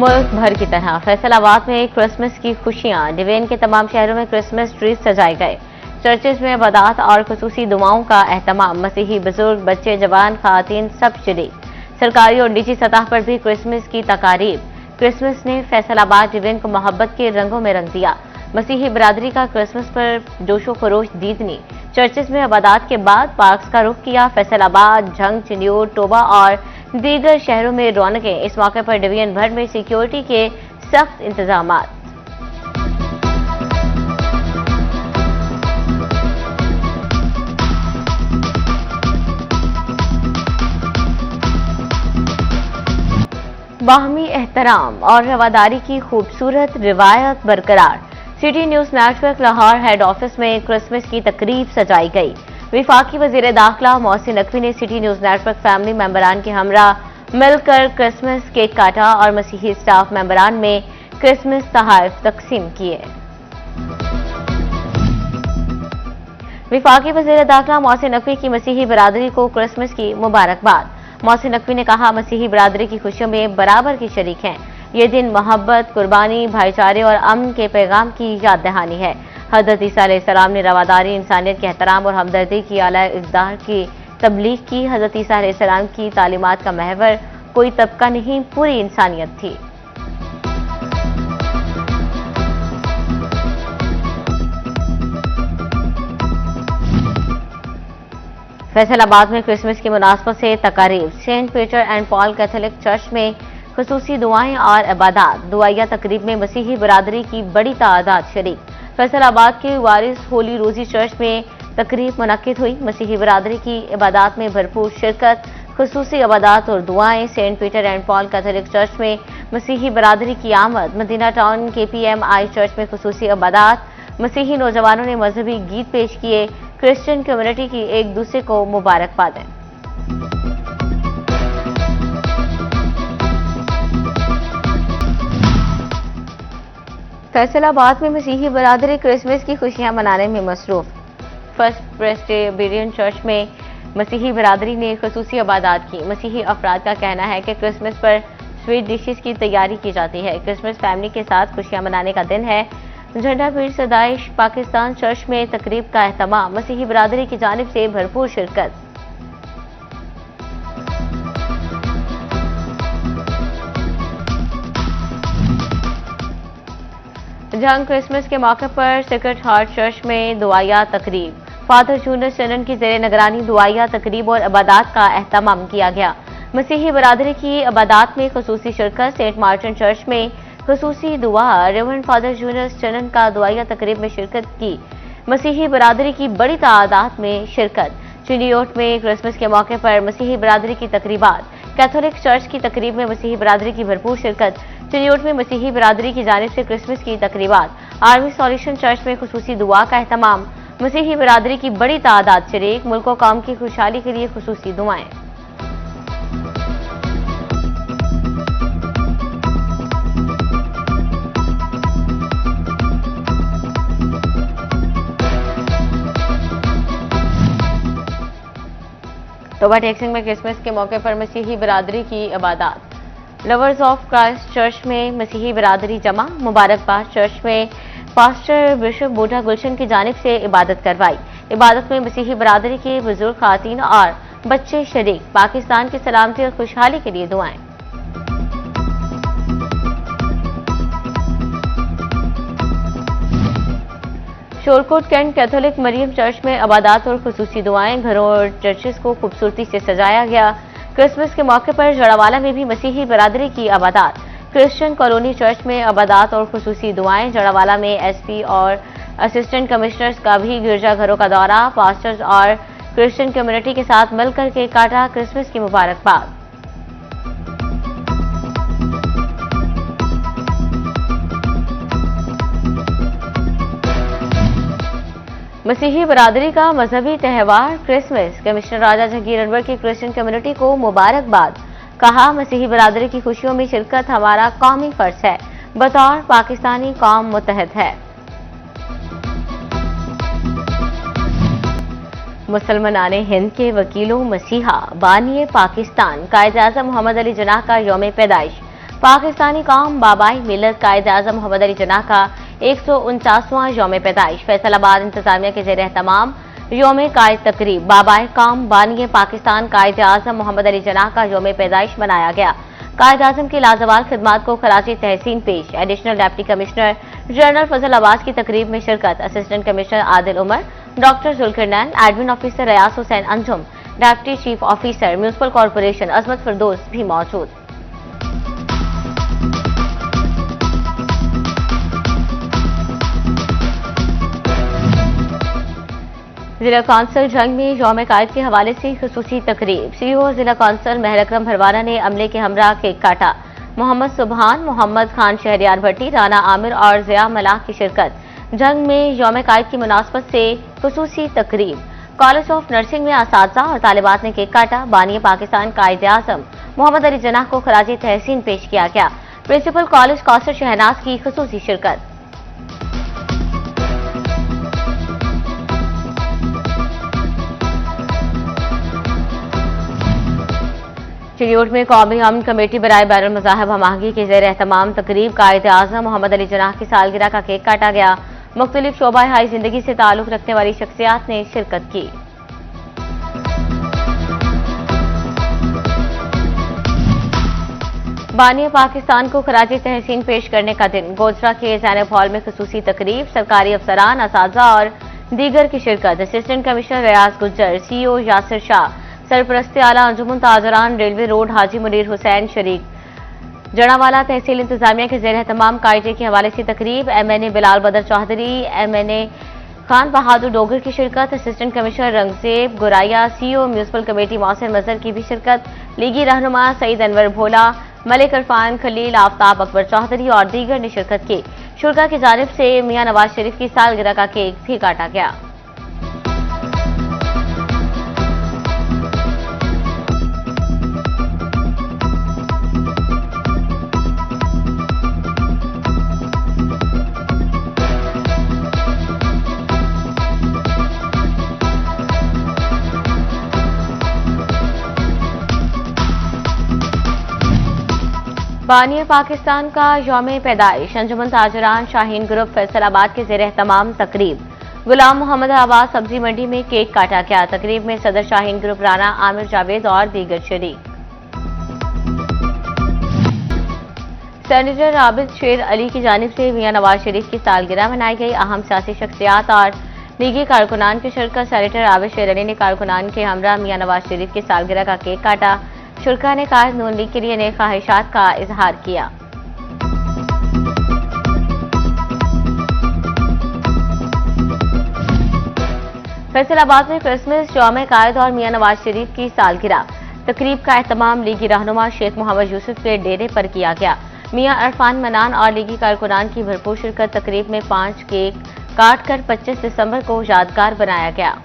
मुल्क भर की तरह फैसलाबाद में क्रिसमस की खुशियां। डिवीजन के तमाम शहरों में क्रिसमस ट्रीज सजाए गए। चर्चेज में इबादत और खुसूसी दुआओं का एहतमाम। मसीही बुजुर्ग, बच्चे, जवान, खातन सब शरीक। सरकारी और निजी सतह पर भी क्रिसमस की तकारीब। क्रिसमस ने फैसलाबाद डिवीजन को मोहब्बत के रंगों में रंग दिया। मसीही बरादरी का क्रिसमस पर जोशो खरोश दीदनी। चर्चेज में इबादत के बाद पार्क्स का रुख किया। फैसलाबाद, झंग, चिन्योट, टोबा और दीगर शहरों में रौनकें। इस मौके पर डिवीजन भर में सिक्योरिटी के सख्त इंतजामात। बाहमी एहतराम और रवादारी की खूबसूरत रिवायत बरकरार। City news network Lahore head office में क्रिसमस की तकरीब सजाई गई। वफाकी वजीर दाखिला मोहसिन नकवी ने सिटी न्यूज नेटवर्क फैमिली मेंबरान के हमरा मिलकर क्रिसमस केक काटा और मसीही स्टाफ मेंबरान में क्रिसमस तोहफे तकसीम किए। वफाकी वजीर दाखिला मोहसिन नकवी की मसीही बरादरी को क्रिसमस की मुबारकबाद। मोहसिन नकवी ने कहा, मसीही बरादरी की खुशियों में बराबर की शरीक हैं। ये दिन मोहब्बत, कुर्बानी, भाईचारे और अमन के पैगाम की याद दहानी है। हज़रत ईसा अलैहिस्सलाम ने रवादारी, इंसानियत के एहतराम और हमदर्दी की आला इक़दार की तबलीग की। हज़रत ईसा अलैहिस्सलाम की तालीमात का महवर कोई तबका नहीं, पूरी इंसानियत थी। फैसलाबाद में क्रिसमस की मुनासबत से तकारीब। Saint Peter and Paul Catholic church में खुसूसी दुआएं और इबादत। दुआया तकरीब में मसीही बरादरी की बड़ी तादाद शरीक। फैसलाबाद के वारिस होली रोजी चर्च में तकरीब मुनक्किद हुई। मसीही बरादरी की इबादत में भरपूर शिरकत, खुसूसी इबादत और दुआएं। Saint Peter and Paul Catholic church में मसीही बरादरी की आमद। मदीना टाउन KPMI चर्च में खुसूसी इबादत। मसीही नौजवानों ने मजहबी गीत पेश किए। क्रिश्चियन कम्युनिटी की एक दूसरे को मुबारकबाद। फैसलाबाद में मसीही बरादरी क्रिसमस की खुशियां मनाने में मसरूफ। फर्स्ट प्रेस्बिटेरियन चर्च में मसीही बरादरी ने खुसूसी इबादत की। मसीही अफराद का कहना है कि क्रिसमस पर स्वीट डिशेस की तैयारी की जाती है। क्रिसमस फैमिली के साथ खुशियां मनाने का दिन है। झंडा पीर सदाइश पाकिस्तान चर्च में तकरीब का एहतमाम। मसीही बरादरी की जानिब से भरपूर शिरकत। जंग क्रिसमस के मौके पर सेक्रेड हार्ट चर्च में दुआया तकरीब। फादर जूनस चनन की जेर निगरानी दुआया तकरीब और इबादत का एहतमाम किया गया। मसीही बरादरी की इबादत में खुसूसी शिरकत। सेंट मार्टिन चर्च में खुसूसी दुआ। रेवरेंड फादर जूनस चनन का दुआया तकरीब में शिरकत की। मसीही बरादरी की बड़ी तादाद में शिरकत। चिन्योट में क्रिसमस के मौके पर मसीही बरादरी की तकरीबात। कैथोलिक चर्च की तकरीब में मसीही बरादरी की भरपूर शिरकत। चिन्योट में मसीही बरादरी की जानिब से क्रिसमस की तकरीबात। आर्मी सॉल्यूशन चर्च में खुसूसी दुआ का एहतमाम। मसीही बरादरी की बड़ी तादाद शरीक। मुल्क और कौम की खुशहाली के लिए खुसूसी दुआएं। टोबा टेक्सिंग में क्रिसमस के मौके पर मसीही बरादरी की इबादत। लवर्स ऑफ क्राइस्ट चर्च में मसीही बरादरी जमा। मुबारकबाद चर्च में पास्टर बिशप बूढ़ा गुलशन की जानिब से इबादत करवाई। इबादत में मसीही बरादरी के बुजुर्ग, खातन और बच्चे शरीक। पाकिस्तान की सलामती और खुशहाली के लिए दुआएं। Shorkot Cantt Catholic Maryam Church में इबादत और खुसूसी दुआएं। घरों और चर्चेस को खूबसूरती से सजाया गया। क्रिसमस के मौके पर जड़ावाला में भी मसीही बरादरी की इबादत। क्रिश्चियन कॉलोनी चर्च में इबादत और खुसूसी दुआएं। जड़ावाला में SP और असिस्टेंट कमिश्नर्स का भी गिरजाघरों का दौरा। पास्टर्स और क्रिश्चियन कम्युनिटी के साथ मिलकर केक काटा। क्रिसमस की मुबारकबाद। मसीही बरादरी का मजहबी त्यौहार क्रिसमस। कमिश्नर राजा जहांगीर अनवर की क्रिश्चियन कम्युनिटी को मुबारकबाद। कहा, मसीही बरादरी की खुशियों में शिरकत हमारा कौमी फर्ज है। बतौर पाकिस्तानी कौम मुत्तहद है। मुसलमान हिंद के वकीलों मसीहा बानिए पाकिस्तान कायद-ए-आज़म मोहम्मद अली जिन्नाह का यौम पैदाइश। पाकिस्तानी कौम बाबाई मिलत कायद आजम मोहम्मद अली जिन्ना का 149वां यौम पैदाइश। फैसलाबाद इंतजामिया के जेर एहतमाम यौम कायद तकरीब बाबाई कौम बानी पाकिस्तान कायद आजम मोहम्मद अली जिन्ना का यौम पैदाइश मनाया गया। कायद आजम की लाजवाल खिदमात को खराज तहसीन पेश। Additional deputy commissioner general Fazal Abbas की तकरीब में शिरकत। Assistant commissioner Adil Umar, doctor Zulqarnain, admin officer Riaz Hussain Anjum, deputy chief officer municipal corporation Azmat Firdous भी मौजूद। जिला कौंसल जंग में यौम कायद के हवाले से खुसूसी तकरीब। सीईओ जिला कौंसल महर अकरम भरवाना ने अमले के हमरा केक काटा। मोहम्मद सुबहान, मोहम्मद खान शहरियार भट्टी, राना आमिर और जिया मलाह की शिरकत। जंग में यौम कायद की मुनासबत से खुसूसी तकरीब। कॉलेज ऑफ नर्सिंग में असातिज़ा और तालिबात ने केक काटा। बानी पाकिस्तान कायद आज़म मोहम्मद अली जिन्ना को खराज तहसीन पेश किया गया। प्रिंसिपल कॉलेज कौसर शहनाज की खुसूसी शिरकत। चिड़ियोट में कौमी अमन कमेटी बराए बैरुल मज़ाहिब हमाहंगी के ज़ेर एहतमाम तकरीब कायद आज़म मोहम्मद अली जिन्ना की सालगिरह का केक काटा गया। मुख्तलिफ शोबा हाई जिंदगी से ताल्लुक रखने वाली शख्सियात ने शिरकत की। बानी पाकिस्तान को खराज तहसीन पेश करने का दिन। गोजरा के ज़ैनब हॉल में खुसूसी तकरीब। सरकारी अफसरान, असातिज़ा और दीगर की शिरकत। असिस्टेंट कमिश्नर रियाज गुज्जर, सीईओ यासिर शाह, सरपरस्ती आला अंजुमन ताजरान, रेलवे रोड हाजी मुनीर हुसैन शरीक। जड़ावाला तहसील इंतजामिया के जेर एहतमाम कायदे के हवाले से तकरीब। MNA बिलाल बदर चौधरी, MNA खान बहादुर डोगर की शिरकत। Assistant commissioner Aurangzeb Guraya, CEO municipal committee Mohsin Mazhar की भी शिरकत। लीगी रहनुमा सईद अनवर भोला, मलिक इरफान खलील, आफ्ताब अकबर चौधरी और दीगर ने शिरकत की। शुरा की जानिब से मियां नवाज शरीफ की सालगिरह का केक भी काटा गया। बानी पाकिस्तान का यौम पैदाइश। अंजुमन ताजरान शाहीन ग्रुप फैसलाबाद के जेर एहतमाम तकरीब। गुलाम मोहम्मद आवाज सब्जी मंडी में केक काटा गया। तकरीब में सदर शाहीन ग्रुप राना आमिर जावेद और दीगर शरीक। सेनेटर आबिद शेर अली की जानिब से मियां नवाज शरीफ की सालगिरह मनाई गई। अहम सियासी शख्सियात और लीगी कारकुनान की शिरकत। सेनेटर आबिद शेर अली ने कारकुनान के हमरा मियां नवाज शरीफ की सालगिरह का केक काटा। शुरा ने कायद नून लीग के लिए नए ख्वाहिशात का इजहार किया। फैसलाबाद में क्रिसमस, यौम कायद और मियां नवाज शरीफ की सालगिरह तकरीब का एहतमाम लीगी रहनुमा शेख मोहम्मद यूसुफ के डेरे पर किया गया। मियां अरफान मनान और लीगी कारकुनान की भरपूर शिरकत। तकरीब में 5 केक काटकर 25 दिसंबर को यादगार बनाया गया।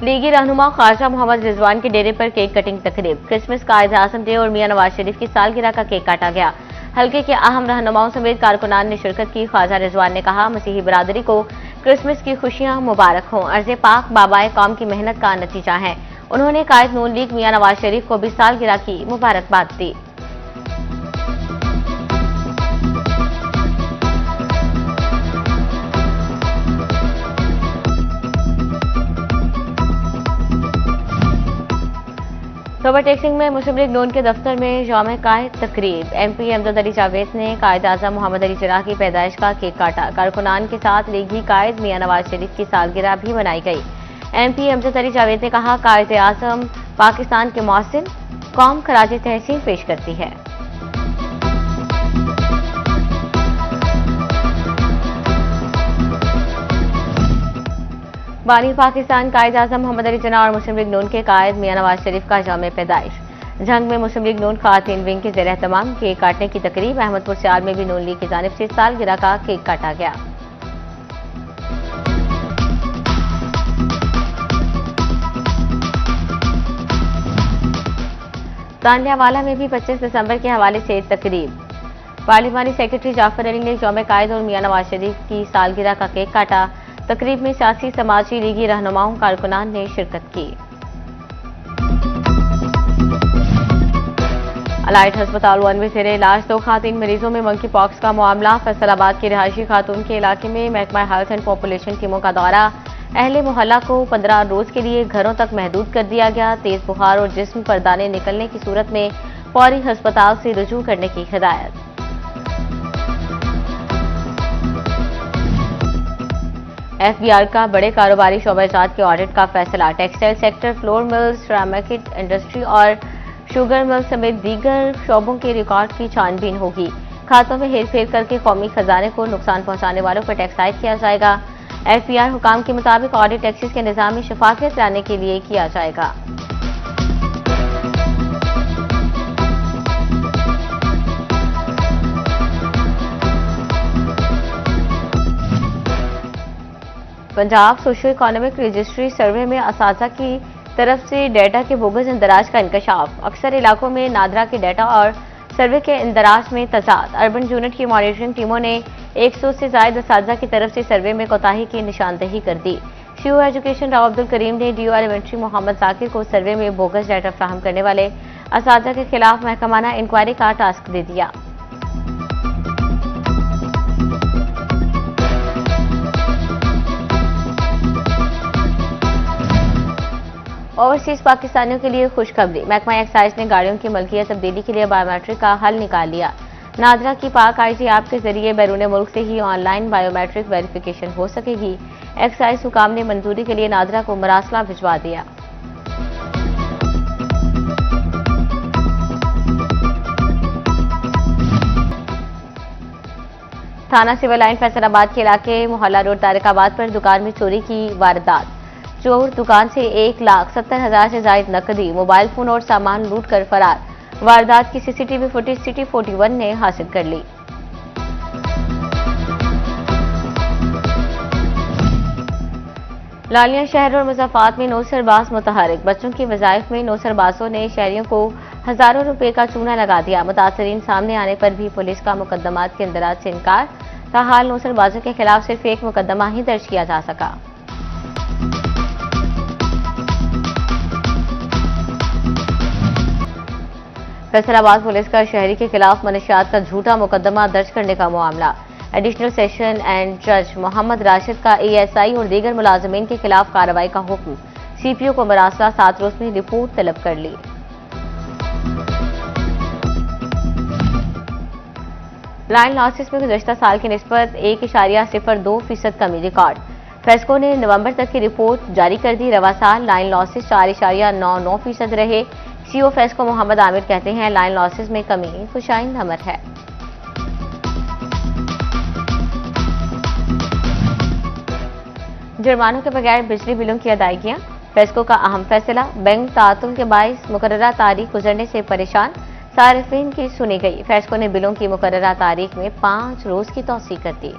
लीगी रहनुमा ख्वाजा मोहम्मद रिजवान के डेरे पर केक कटिंग तकरीब। क्रिसमस, कायद आज़म डे और मियां नवाज शरीफ की सालगिरह का केक काटा गया। हल्के के अहम रहनुमाओं समेत कारकुनान ने शिरकत की। ख्वाजा रिजवान ने कहा, मसीही बरादरी को क्रिसमस की खुशियां मुबारक हों। अर्ज़े पाक बाबाए कौम की मेहनत का नतीजा है। उन्होंने कायद नून लीग मियां नवाज शरीफ को भी सालगिरह की मुबारकबाद दी। सोबर टेक्सिंग में मुस्लिम लीग नून के दफ्तर में यौम कायद तकरीब। MP अमजद अली जावेद ने कायद आज़म मोहम्मद अली जिन्ना की पैदाइश का केक काटा। कारकुनान के साथ लीगी कायद मियां नवाज शरीफ की सालगिरह भी मनाई गई। MP अमजद अली जावेद ने कहा, कायद आज़म पाकिस्तान के मोहसिन कौम खराज तहसीन पेश करती है। बानी पाकिस्तान कायद आज़म मोहम्मद अली जिन्ना और मुस्लिम लीग नून के कायद मियां नवाज शरीफ का यौम पैदाइश। जंग में मुस्लिम लीग नून खातिन विंग के ज़ेर एहतमाम केक काटने की तकरीब। अहमदपुर सियाल में भी नून लीग की जानिब से सालगिरह का केक काटा गया। तांडियावाला में भी 25 दिसंबर के हवाले से तकरीब। पार्लिमानी सेक्रेटरी जाफर अली ने यौम कायद और मियां नवाज शरीफ की सालगिरह का केक काटा। तकरीब में सियासी, समाजी, लीगी रहनुमाओं, कारकुनान ने शिरकत की। अलाइट अस्पताल 1 में जेरे इलाज 2 खातीन मरीजों में मंकी पॉक्स का मामला। फैसलाबाद की रिहायशी खातून के इलाके में महकमा हेल्थ एंड पॉपुलेशन टीमों का दौरा। अहले मोहल्ला को 15 रोज के लिए घरों तक महदूद कर दिया गया। तेज बुखार और जिस्म पर दाने निकलने की सूरत में फौरी अस्पताल से रुजू करने की हिदायत। एफबीआर का बड़े कारोबारी शोबाजात के ऑडिट का फैसला। Textile sector, flour mills, ceramic industry और शुगर मिल समेत दीगर शोबों के रिकॉर्ड की छानबीन होगी। खातों में हेरफेर करके कौमी खजाने को नुकसान पहुंचाने वालों पर टैक्स आयद किया जाएगा। एफबीआर हुकाम के मुताबिक ऑडिट टैक्सेस के निजाम में शफाफियत लाने के लिए किया जाएगा। पंजाब सोशो इकोनॉमिक रजिस्ट्री सर्वे में असातिज़ा की तरफ से डेटा के बोगस इंदराज का इंकशाफ। अक्सर इलाकों में नादरा के डेटा और सर्वे के इंदराज में तजाद। अर्बन यूनिट की मॉनिटरिंग टीमों ने 100 से ज्यादा असातिज़ा की तरफ से सर्वे में कोताही की निशानदही कर दी। सीओ एजुकेशन राव अब्दुल करीम ने डीओ एलिमेंट्री मोहम्मद जाकिर को सर्वे में बोगस डाटा फ्राहम करने वाले असातिज़ा के खिलाफ महकमाना इंक्वायरी का टास्क दे दिया। ओवरसीज पाकिस्तानियों के लिए खुशखबरी। महकमा एक्साइज ने गाड़ियों की मलकियत तब्दीली के लिए बायोमेट्रिक का हल निकाल लिया। नादरा की पाक आईटी ऐप के जरिए बैरून मुल्क से ही ऑनलाइन बायोमेट्रिक वेरिफिकेशन हो सकेगी। एक्साइज हुकाम ने मंजूरी के लिए नादरा को मरासला भिजवा दिया। थाना सिविल लाइन फैसलाबाद के इलाके मोहल्ला रोड तारिकाबाद पर दुकान में चोरी की वारदात। चोर दुकान से 1,70,000 से ज्यादा नकदी, मोबाइल फोन और सामान लूट कर फरार। वारदात की सीसीटीवी फुटेज सिटी 41 ने हासिल कर ली। लालिया शहर और मुज़फ़्फ़राबाद में नौसरबाज मुतहरिक। बच्चों की वज़ाइफ में नौसरबाजों ने शहरियों को हजारों रुपए का चूना लगा दिया। मुतासरीन सामने आने पर भी पुलिस का मुकदमात के इंदराज से इनकार। ताहाल नौसरबाजों के खिलाफ सिर्फ एक मुकदमा ही दर्ज किया जा सका। फैसलाबाद पुलिस का शहरी के खिलाफ मनशियात का झूठा मुकदमा दर्ज करने का मामला। एडिशनल सेशन एंड जज मोहम्मद राशिद का एएसआई और दीगर मुलाजमीन के खिलाफ कार्रवाई का हुक्म। सीपीओ को मरासला 7 रोज में रिपोर्ट तलब कर ली। लाइन लॉसेस में गुज़श्ता साल की निस्बत 1.02% कमी रिकॉर्ड। फेस्को ने नवंबर तक की रिपोर्ट जारी कर दी। रवा साल लाइन लॉसेस 4.99% रहे। सीओ फेस्को मोहम्मद आमिर कहते हैं लाइन लॉसेस में कमी खुशाइंद अमर है। जुर्मानों के बगैर बिजली बिलों की अदायगियां। फेस्को का अहम फैसला। बैंक तातुल के बाइस मुकर्ररा तारीख गुजरने से परेशान सारिफिन की सुनी गई। फेस्को ने बिलों की मुकर्ररा तारीख में 5 रोज की तौसीह कर दी।